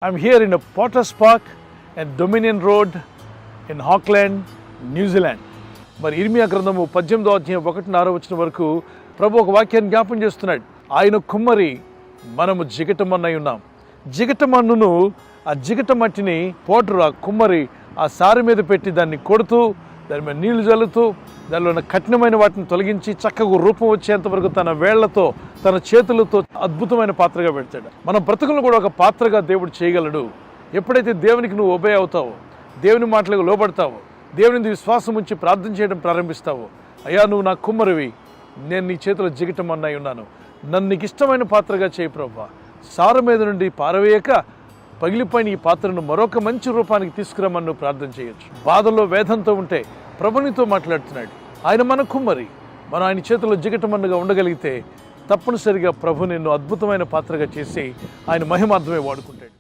I'm here in a Potter's Park and Dominion Road in Auckland, New Zealand. మరి ఇర్మియా గ్రంథము 18వ అధ్యాయం 1-6 వచనం వరకు ప్రభు ఒక వాక్యాన్ని జ్ఞాపం చేస్తున్నాడు. ఆయన కుమ్మరి, మనము జిగటమన్నై ఉన్నాం. జిగటమన్నును, ఆ జిగట మట్టిని పోటరు, ఆ కుమ్మరి ఆ సారి మీద పెట్టి దాన్ని కొడుతూ, దాని మీద నీళ్లు జల్లుతూ, దానిలో ఉన్న కఠినమైన వాటిని తొలగించి చక్కగా రూపం వచ్చేంత వరకు తన వేళ్లతో, తన చేతులతో అద్భుతమైన పాత్రగా పెడతాడు. మన బ్రతుకులను కూడా ఒక పాత్రగా దేవుడు చేయగలడు. ఎప్పుడైతే దేవునికి నువ్వు ఒబే అవుతావో, దేవుని మాటలకు లోబడతావో, దేవుని విశ్వాసం ఉంచి ప్రార్థన చేయడం ప్రారంభిస్తావో, అయ్యా నువ్వు నా కుమ్మరివి, నేను నీ చేతిలో జిగటమన్నై ఉన్నాను, నన్ను నీకు ఇష్టమైన పాత్రగా చేయి ప్రభువా. సారు మీద నుండి పారవేయక పగిలిపోయిన ఈ పాత్రను మరొక మంచి రూపానికి తీసుకురమ్మని నువ్వు ప్రార్థన చేయొచ్చు. బాధలో వేదంతో ఉంటే ప్రభునితో మాట్లాడుతున్నాడు. ఆయన మన కుమ్మరి, మనం ఆయన చేతిలో జిగటమన్నుగా ఉండగలిగితే తప్పనిసరిగా ప్రభు నిన్ను అద్భుతమైన పాత్రగా చేసి ఆయన మహిమార్థమే వాడుకుంటాడు.